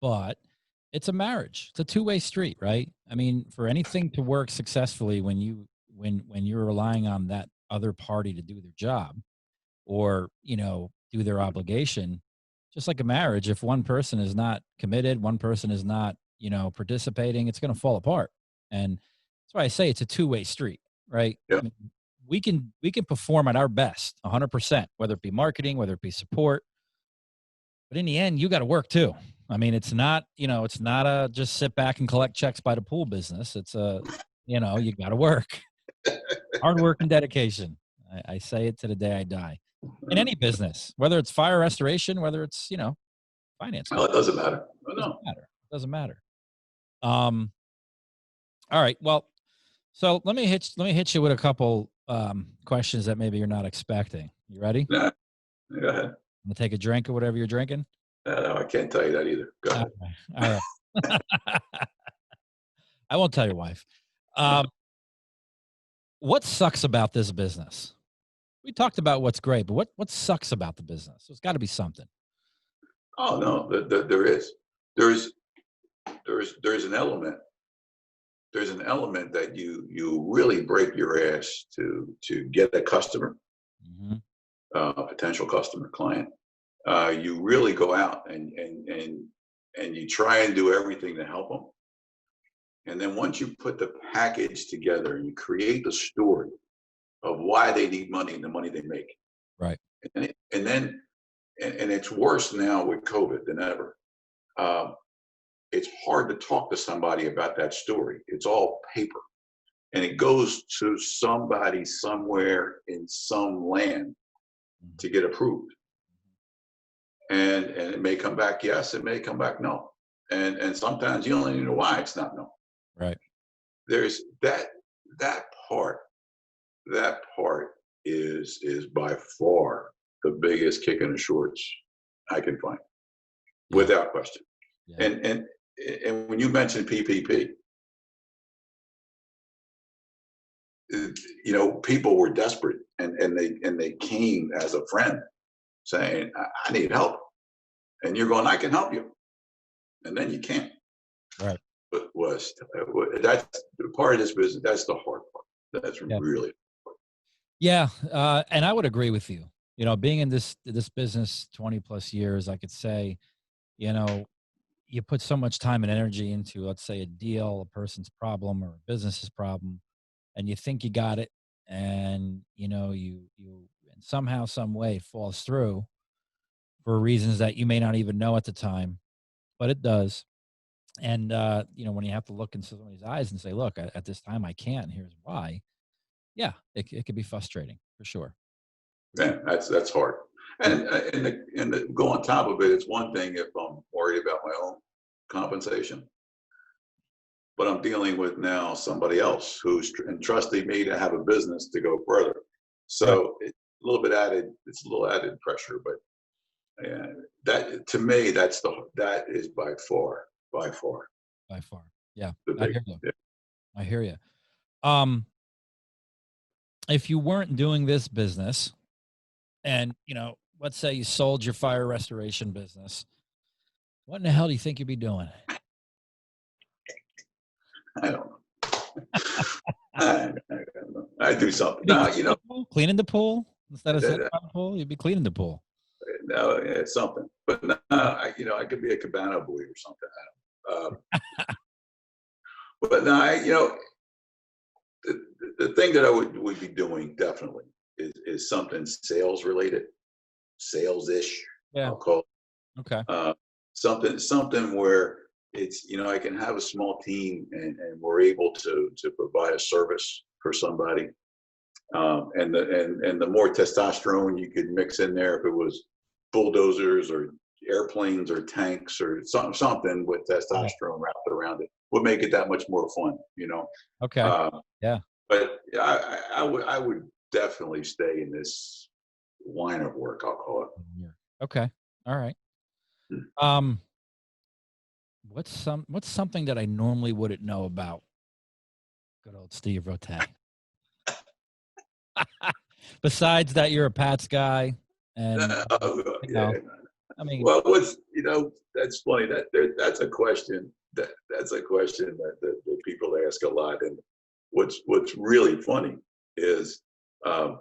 Speaker 2: but it's a marriage. It's a two-way street, right? I mean, for anything to work successfully, when you're relying on that other party to do their job or, do their obligation, just like a marriage, if one person is not committed, one person is not, participating, it's going to fall apart. And that's why I say it's a two-way street, right?
Speaker 1: Yeah.
Speaker 2: I mean, we can perform at our best 100%, whether it be marketing, whether it be support. But in the end, you got to work too. I mean, it's not a just sit back and collect checks by the pool business. It's you got to work. Hard work and dedication. I say it to the day I die. In any business, whether it's fire restoration, whether it's, finance.
Speaker 1: Well, it doesn't matter.
Speaker 2: It doesn't matter. All right. Well, so let me hit you with a couple questions that maybe you're not expecting. You ready?
Speaker 1: Nah, go ahead.
Speaker 2: I'm gonna take a drink of whatever you're drinking.
Speaker 1: No, I can't tell you that either. Go ahead.
Speaker 2: All right. I won't tell your wife. What sucks about this business? We talked about what's great, but what sucks about the business? There's got to be something.
Speaker 1: Oh no, there is. There's an element. There's an element that you really break your ass to get a customer, a potential customer, client. You really go out and you try and do everything to help them. And then once you put the package together and you create the story of why they need money and the money they make.
Speaker 2: Right.
Speaker 1: And it's worse now with COVID than ever. It's hard to talk to somebody about that story. It's all paper. And it goes to somebody somewhere in some land to get approved. And it may come back yes, it may come back no. And sometimes you don't even know why it's not no.
Speaker 2: Right.
Speaker 1: There's that part is by far the biggest kick in the shorts I can find, without question.
Speaker 2: Yeah.
Speaker 1: And when you mentioned PPP, you know, people were desperate and they came as a friend saying, I need help. And you're going, I can help you. And then you can't.
Speaker 2: Right.
Speaker 1: But that's part of this business. That's the hard part. That's really.
Speaker 2: Yeah. And I would agree with you. You know, being in this business 20 plus years, I could say, you know, you put so much time and energy into, let's say, a deal, a person's problem or a business's problem, and you think you got it, and you know, you somehow, some way falls through for reasons that you may not even know at the time, but it does. And you know, when you have to look into somebody's eyes and say, look, at this time I can't, and here's why. Yeah, it could be frustrating for sure.
Speaker 1: Yeah, that's hard. And go on top of it, it's one thing if I'm worried about my own compensation, but I'm dealing with now somebody else who's entrusting me to have a business to go further. So it's a little added pressure, but that to me, that is by far.
Speaker 2: Yeah,
Speaker 1: I hear you.
Speaker 2: Yeah. I hear you. If you weren't doing this business, and you know, let's say you sold your fire restoration business, what in the hell do you think you'd be doing?
Speaker 1: I don't know. I do something. No, you know,
Speaker 2: cleaning the pool instead of sitting by the pool. You'd be cleaning the pool.
Speaker 1: No, it's something. But no, I could be a cabana boy or something. But no, you know, the thing that I would be doing definitely is something sales related, sales-ish.
Speaker 2: Yeah.
Speaker 1: I'll call it.
Speaker 2: Okay.
Speaker 1: Something where it's, you know, I can have a small team and we're able to provide a service for somebody. And the more testosterone you could mix in there, if it was bulldozers or airplanes or tanks or something with testosterone wrapped around it, would make it that much more fun, you know.
Speaker 2: Okay. Yeah.
Speaker 1: But I would definitely stay in this line of work, I'll call it.
Speaker 2: Okay. All right. What's something that I normally wouldn't know about good old Steve Rotay? Besides that, you're a Pats guy, and
Speaker 1: yeah.
Speaker 2: I mean,
Speaker 1: well, that's funny. That's a question that the people ask a lot. And what's really funny is, I'm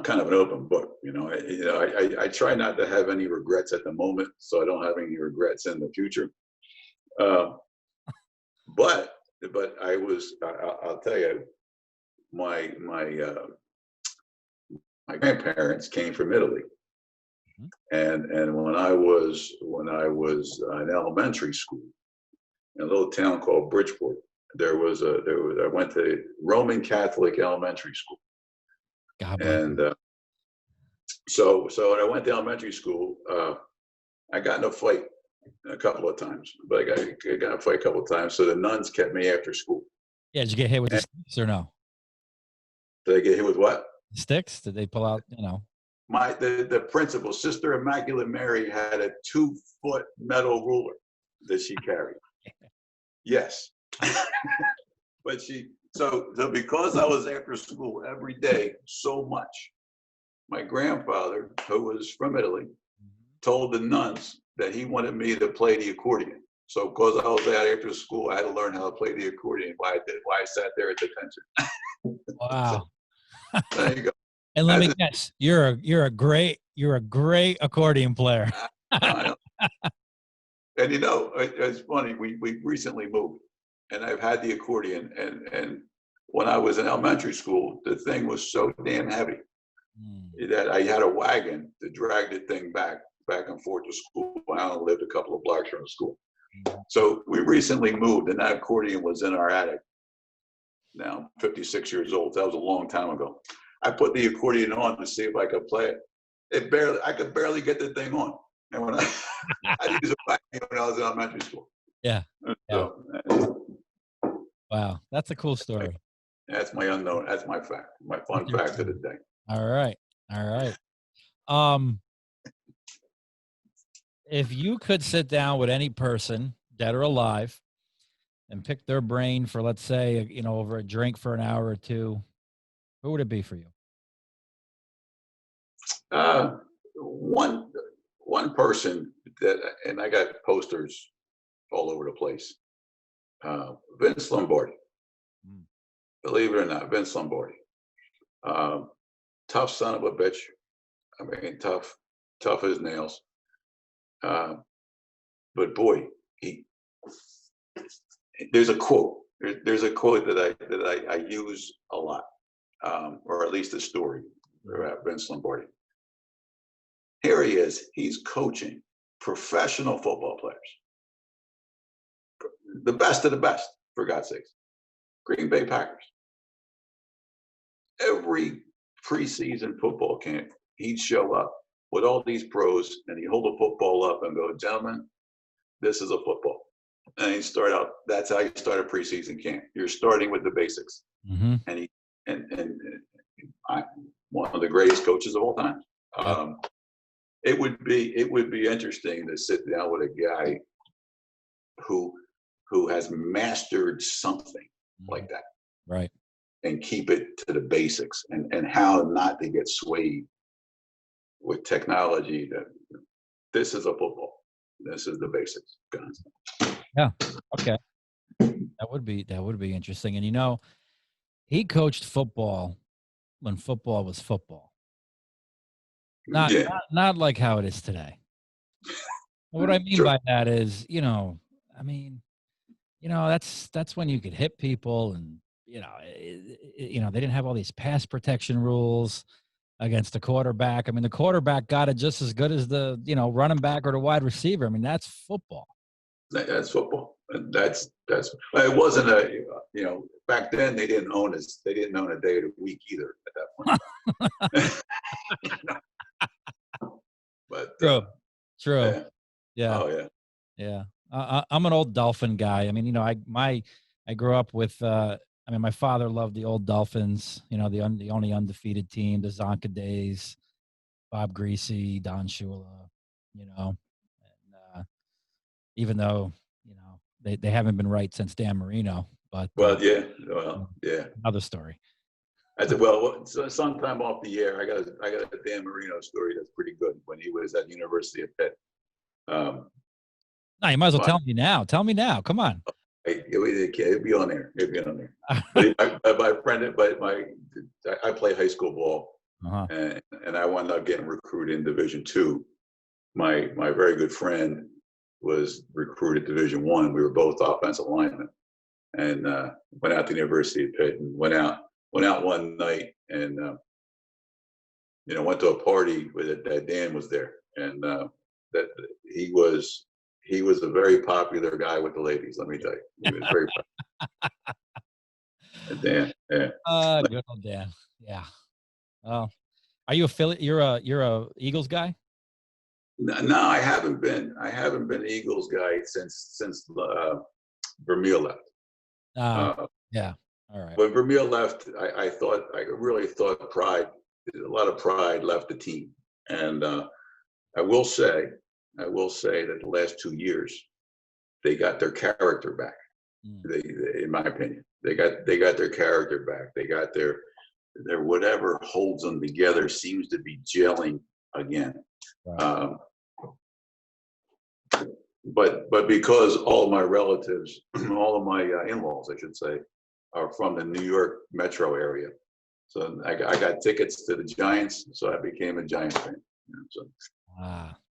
Speaker 1: kind of an open book. I try not to have any regrets at the moment, so I don't have any regrets in the future. But I'll tell you, my grandparents came from Italy, and when I was in elementary school in a little town called Bridgeport, I went to Roman Catholic elementary school. And so when I went to elementary school, I got in a fight a couple of times, but I got in a fight a couple of times. So the nuns kept me after school.
Speaker 2: Yeah, did you get hit with the sticks or no?
Speaker 1: Did I get hit with what?
Speaker 2: Sticks? Did they pull out,
Speaker 1: The principal, Sister Immaculate Mary, had a 2-foot metal ruler that she carried. Yes. But so because I was after school every day so much, my grandfather, who was from Italy, told the nuns that he wanted me to play the accordion. So because I was out after school, I had to learn how to play the accordion. Why I sat there at detention.
Speaker 2: Wow.
Speaker 1: So, there you go.
Speaker 2: And let me guess, you're a great accordion player.
Speaker 1: And it's funny. We recently moved, and I've had the accordion. And when I was in elementary school, the thing was so damn heavy that I had a wagon to drag the thing back and forth to school. I only lived a couple of blocks from the school. So we recently moved, and that accordion was in our attic. Now I'm 56 years old. That was a long time ago. I put the accordion on to see if I could play it. I could barely get the thing on. And when I used it when I was in elementary school.
Speaker 2: Yeah.
Speaker 1: So,
Speaker 2: Wow. That's a cool story.
Speaker 1: that's my unknown. That's my fact. My fun fact of the day.
Speaker 2: All right. If you could sit down with any person, dead or alive, and pick their brain for, let's say, over a drink for an hour or two, who would it be for you?
Speaker 1: One person and I got posters all over the place. Vince Lombardi. Believe it or not, Vince Lombardi. Tough son of a bitch. I mean, tough as nails. But boy, there's a quote. There's a quote that I use a lot, or at least a story about Vince Lombardi. Here he is. He's coaching professional football players, the best of the best, for God's sakes. Green Bay Packers. Every preseason football camp, he'd show up with all these pros, and he'd hold the football up and go, "Gentlemen, this is a football." And he'd start out. That's how you start a preseason camp. You're starting with the basics.
Speaker 2: Mm-hmm.
Speaker 1: And I'm one of the greatest coaches of all time. It would be interesting to sit down with a guy who has mastered something like that,
Speaker 2: right?
Speaker 1: And keep it to the basics, and how not to get swayed with technology. That this is a football. This is the basics.
Speaker 2: Yeah. Okay. That would be interesting. And he coached football when football was football. Not like how it is today. What I mean by that is, that's when you could hit people, and they didn't have all these pass protection rules against the quarterback. I mean, the quarterback got it just as good as the running back or the wide receiver. I mean, that's football.
Speaker 1: That's football. And that's it wasn't back then they didn't own us. They didn't own a day of the week either at that point. But
Speaker 2: True. Yeah.
Speaker 1: Oh yeah.
Speaker 2: Yeah. I'm an old Dolphin guy. I mean, I grew up with. My father loved the old Dolphins. The only undefeated team, the Zonka days, Bob Greasy, Don Shula. And, even though they haven't been right since Dan Marino, but
Speaker 1: yeah.
Speaker 2: Another story.
Speaker 1: I said, sometime off the air, I got a Dan Marino story that's pretty good when he was at University of Pitt.
Speaker 2: No, you might as well tell me now. Tell me now. Come on.
Speaker 1: It'd be on there. I play high school ball, and I wound up getting recruited in Division II. My very good friend was recruited Division I. We were both offensive linemen, and went out to the University of Pitt, and went out one night, and went to a party that Dan was there, and that he was a very popular guy with the ladies. Let me tell you, he was very popular. Dan, yeah.
Speaker 2: Good old Dan. Yeah. Well, are you affiliate? You're a Eagles guy?
Speaker 1: No, I haven't been. I haven't been an Eagles guy since Vermeil left.
Speaker 2: Yeah. All right.
Speaker 1: When Vermeil left, I really thought a lot of pride left the team, and I will say that the last 2 years, they got their character back. In my opinion, they got their character back. They got their whatever holds them together seems to be gelling again. Right. But because all of my relatives, all of my in-laws, I should say, are from the New York metro area, so I got tickets to the Giants, so I became a Giants fan.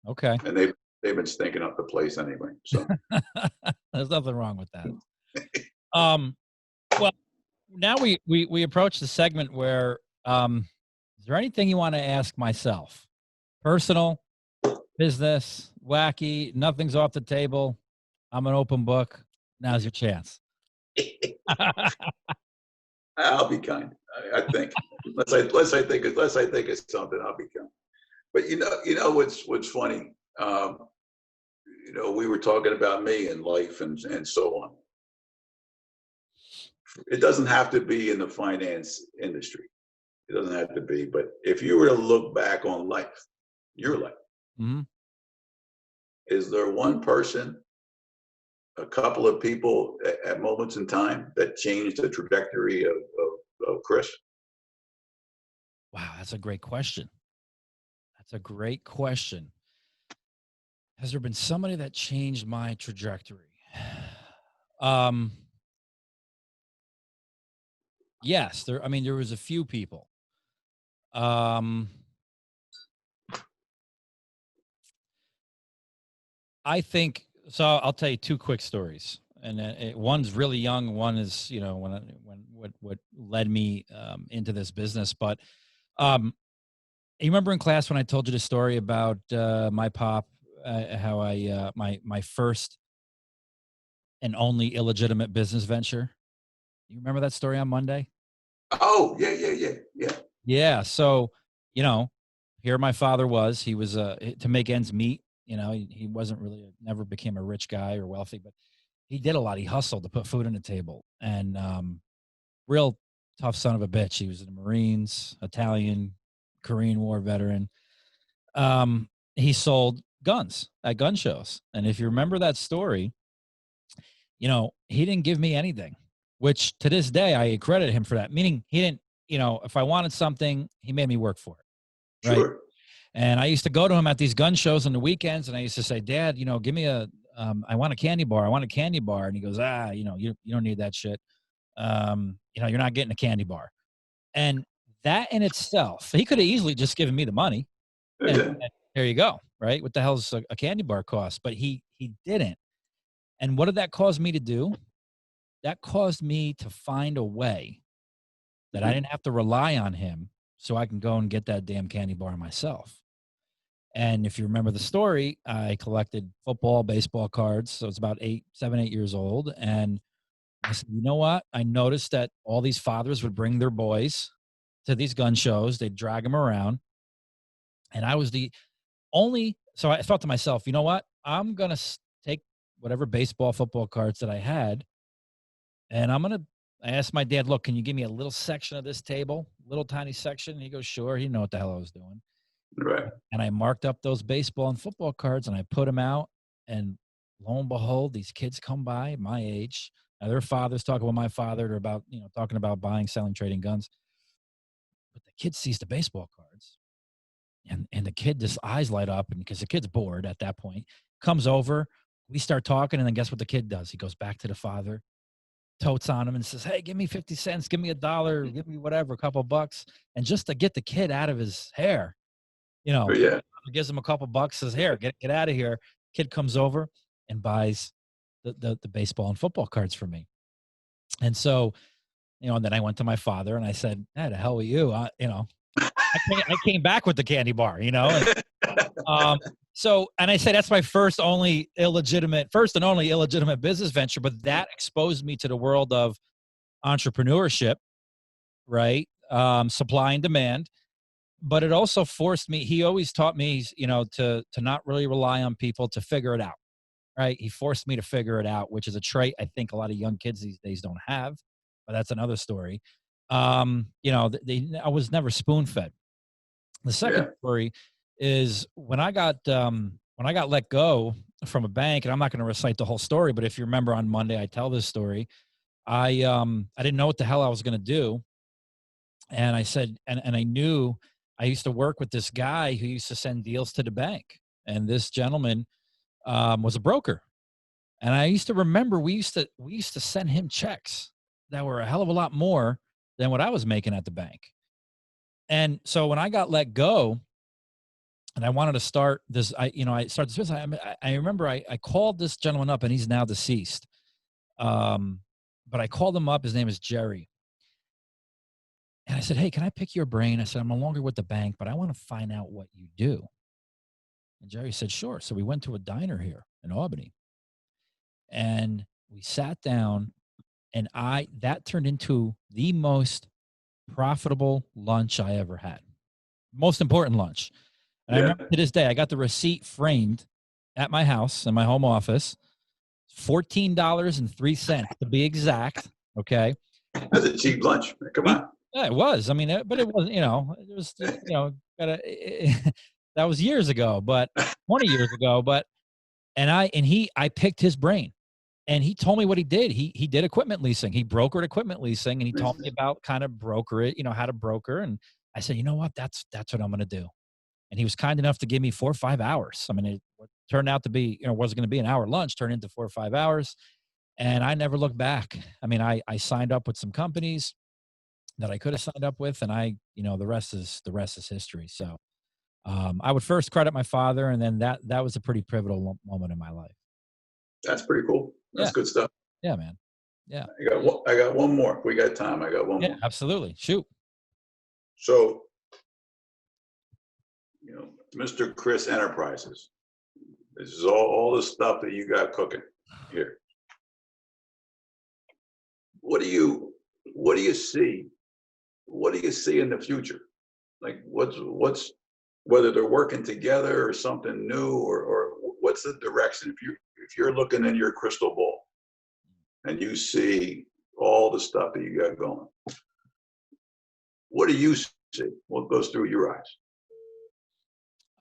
Speaker 2: Okay.
Speaker 1: And they've been stinking up the place anyway. So
Speaker 2: there's nothing wrong with that. Well, now we approach the segment where is there anything you want to ask myself? Personal, business, wacky, nothing's off the table. I'm an open book. Now's your chance.
Speaker 1: I'll be kind. I think unless I think it's something I'll become. But what's funny? We were talking about me and life and so on. It doesn't have to be in the finance industry. It doesn't have to be. But if you were to look back on life, your life,
Speaker 2: Mm-hmm.
Speaker 1: is there one person, a couple of people at moments in time that changed the trajectory of Kris?
Speaker 2: Wow, that's a great question. That's a great question. Has there been somebody that changed my trajectory? Yes, there was a few people. I think so. I'll tell you two quick stories, and one's really young. One is what led me into this business. But you remember in class when I told you the story about my pop, how I my first and only illegitimate business venture. You remember that story on Monday?
Speaker 1: Oh, yeah.
Speaker 2: Yeah. So, here my father was. He was to make ends meet. He wasn't really never became a rich guy or wealthy, but he did a lot. He hustled to put food on the table, and real tough son of a bitch. He was in the Marines, Italian, Korean War veteran. He sold guns at gun shows, and if you remember that story, he didn't give me anything, which to this day I credit him for that. Meaning he didn't, if I wanted something, he made me work for it. Right.
Speaker 1: Sure.
Speaker 2: And I used to go to him at these gun shows on the weekends, and I used to say, Dad, give me I want a candy bar. I want a candy bar. And he goes, you don't need that shit. You're not getting a candy bar. And that in itself, he could have easily just given me the money. And there you go. Right. What the hell's a candy bar cost? But he didn't. And what did that cause me to do? That caused me to find a way that I didn't have to rely on him, so I can go and get that damn candy bar myself. And if you remember the story, I collected football, baseball cards. So it's about 7, 8 years old. And I said, you know what? I noticed that all these fathers would bring their boys to these gun shows. They'd drag them around. And I was the only, so I thought to myself, you know what? I'm going to take whatever baseball, football cards that I had, and I asked my dad, look, can you give me a little section of this table, little tiny section? And he goes, sure. He didn't know what the hell I was doing.
Speaker 1: Right.
Speaker 2: And I marked up those baseball and football cards, and I put them out. And lo and behold, these kids come by my age. Now their fathers talk about my father. They're about, talking about buying, selling, trading guns. But the kid sees the baseball cards, and the kid just eyes light up, and because the kid's bored at that point, comes over. We start talking, and then guess what the kid does? He goes back to the father, totes on him, and says, hey, give me 50 cents, give me $1, give me whatever, a couple bucks. And just to get the kid out of his hair,
Speaker 1: Yeah.
Speaker 2: gives him a couple bucks, says, here, get out of here. Kid comes over and buys the baseball and football cards for me. And so, and then I went to my father and I said, hey, the hell with you? I came back with the candy bar, So, and I said, that's my first and only illegitimate business venture, but that exposed me to the world of entrepreneurship, right? Supply and demand. But it also forced me, he always taught me, to not really rely on people, to figure it out, right? He forced me to figure it out, which is a trait I think a lot of young kids these days don't have, but that's another story. I was never spoon-fed. The second story is when I got let go from a bank, and I'm not going to recite the whole story, but if you remember on Monday, I tell this story. I didn't know what the hell I was going to do. And I said, and I knew I used to work with this guy who used to send deals to the bank. And this gentleman was a broker. And I used to remember we used to send him checks that were a hell of a lot more than what I was making at the bank. And so when I got let go and I wanted to start this, I started this business. I remember I called this gentleman up, and he's now deceased. But I called him up. His name is Jerry. And I said, hey, can I pick your brain? I said, I'm no longer with the bank, but I want to find out what you do. And Jerry said, sure. So we went to a diner here in Albany. And we sat down, and that turned into the most profitable lunch I ever had. Most important lunch. And I
Speaker 1: Yeah.
Speaker 2: remember to this day, I got the receipt framed at my house in my home office, $14.03 to be exact. Okay.
Speaker 1: That's a cheap lunch. Come on.
Speaker 2: Yeah, it was. I mean, but it wasn't, it was, that was years ago, but 20 years ago. But, I picked his brain. And he told me what he did. He did equipment leasing. He brokered equipment leasing, and he told me about kind of broker it, how to broker. And I said, you know what? That's what I'm going to do. And he was kind enough to give me 4 or 5 hours. I mean, it turned out to be, was going to be an hour lunch, turned into 4 or 5 hours. And I never looked back. I mean, I signed up with some companies that I could have signed up with, and the rest is history. So I would first credit my father, and then that was a pretty pivotal moment in my life.
Speaker 1: That's pretty cool. That's good stuff.
Speaker 2: Yeah, man. Yeah.
Speaker 1: I got one more. If we got time, I got one more.
Speaker 2: Absolutely. Shoot.
Speaker 1: So, Mr. Kris Enterprises. This is all the stuff that you got cooking here. What do you see? What do you see in the future? Like what's whether they're working together or something new, or what's the direction? If you're looking in your crystal ball and you see all the stuff that you got going, what do you see? What goes through your eyes?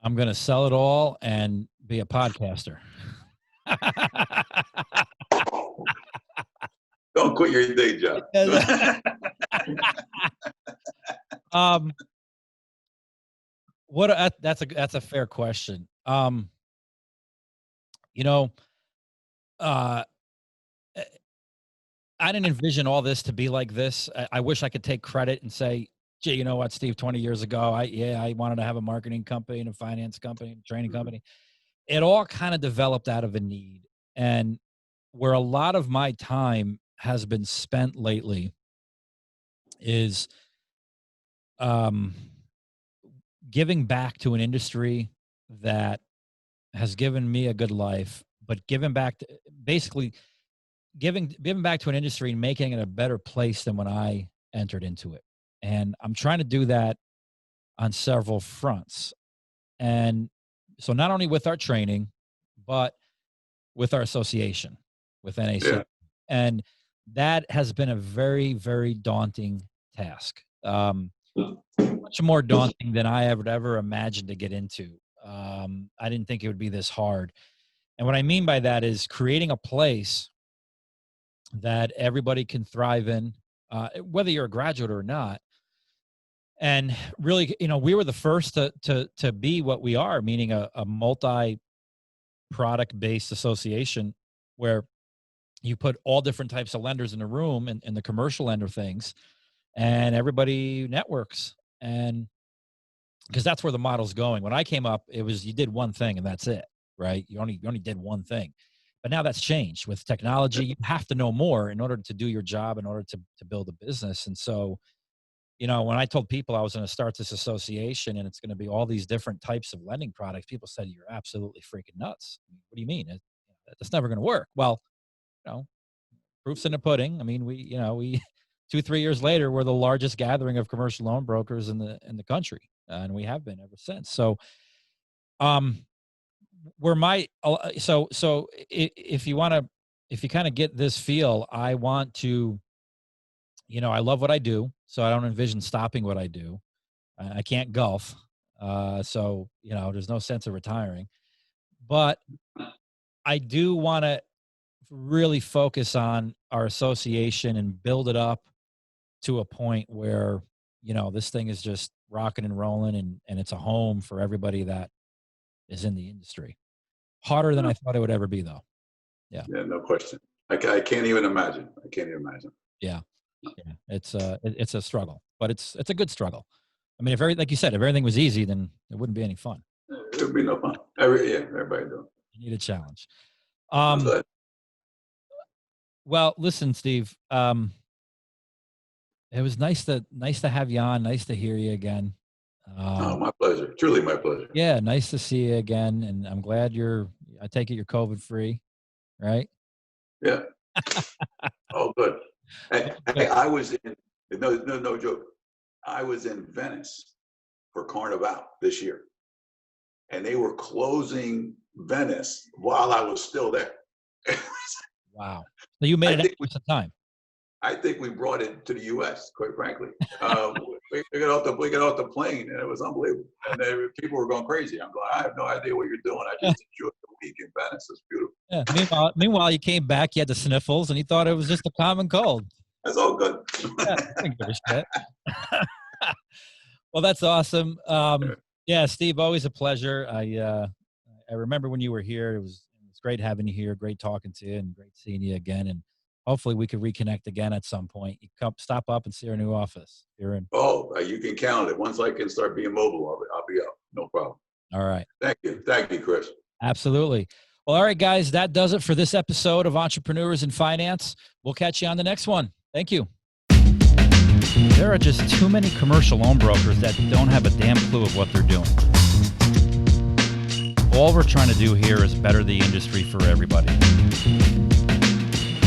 Speaker 2: I'm going to sell it all and be a podcaster.
Speaker 1: Don't quit your day job.
Speaker 2: That's a fair question. I didn't envision all this to be like this. I wish I could take credit and say, gee, you know what, Steve, 20 years ago, I wanted to have a marketing company and a finance company and a training company. It all kind of developed out of a need. And where a lot of my time has been spent lately is giving back to an industry that has given me a good life, but giving back to giving back to an industry and making it a better place than when I entered into it. And I'm trying to do that on several fronts. And so not only with our training, but with our association, with NAC.
Speaker 1: Yeah.
Speaker 2: And that has been a very, very daunting task. Much more daunting than I ever imagined to get into. I didn't think it would be this hard. And what I mean by that is creating a place that everybody can thrive in, whether you're a graduate or not. And really, we were the first to be what we are, meaning a multi-product based association where you put all different types of lenders in a room in the commercial end of things, and everybody networks. And because that's where the model's going. When I came up, it was you did one thing and that's it, right? You only did one thing. But now that's changed with technology. You have to know more in order to do your job, in order to build a business. And so, when I told people I was going to start this association and it's going to be all these different types of lending products, people said, you're absolutely freaking nuts. What do you mean? That's never going to work. Well, proof's in the pudding. I mean, we 2-3 years later, we're the largest gathering of commercial loan brokers in the country. And we have been ever since. So, if you kind of get this feel, I want to, I love what I do, so I don't envision stopping what I do. I can't golf. So, there's no sense of retiring, but I do want to really focus on our association and build it up to a point where, this thing is just rocking and rolling and it's a home for everybody that is in the industry. Harder than I thought it would ever be, though. Yeah.
Speaker 1: Yeah, no question. I can't even imagine.
Speaker 2: Yeah. It's a struggle, but it's a good struggle. I mean, like you said, if everything was easy, then it wouldn't be any fun.
Speaker 1: It would be no fun. Everybody doing.
Speaker 2: You need a challenge.
Speaker 1: But
Speaker 2: Well, listen, Steve, it was nice to have you on. Nice to hear you again.
Speaker 1: My pleasure. Truly my pleasure.
Speaker 2: Yeah. Nice to see you again. And I'm glad I take it you're COVID free, right?
Speaker 1: Yeah. Oh, good. I was in, no joke. I was in Venice for Carnival this year, and they were closing Venice while I was still there.
Speaker 2: Wow. So you made it extra some time.
Speaker 1: I think we brought it to the U.S., quite frankly. We got off the plane, and it was unbelievable. And people were going crazy. I'm going, I have no idea what you're doing. I just enjoyed the week in Venice. It's beautiful.
Speaker 2: Yeah. Meanwhile, you came back, you had the sniffles, and you thought it was just a common cold.
Speaker 1: That's all good.
Speaker 2: Yeah, I didn't give a shit. Well, that's awesome. Yeah, Steve, always a pleasure. I remember when you were here. It was great having you here. Great talking to you, and great seeing you again. And hopefully we could reconnect again at some point. You come stop up and see our new office. You're in.
Speaker 1: Oh, you can count it. Once I can start being mobile, I'll be up. No problem.
Speaker 2: All right.
Speaker 1: Thank you, Kris.
Speaker 2: Absolutely. Well, all right, guys, that does it for this episode of Entrepreneurs in Finance. We'll catch you on the next one. Thank you. There are just too many commercial loan brokers that don't have a damn clue of what they're doing. All we're trying to do here is better the industry for everybody.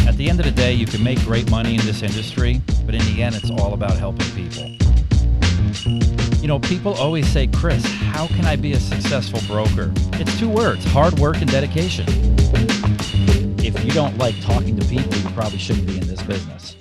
Speaker 2: At the end of the day, you can make great money in this industry, but in the end, it's all about helping people. You know, people always say, Kris, how can I be a successful broker? It's two words, hard work and dedication. If you don't like talking to people, you probably shouldn't be in this business.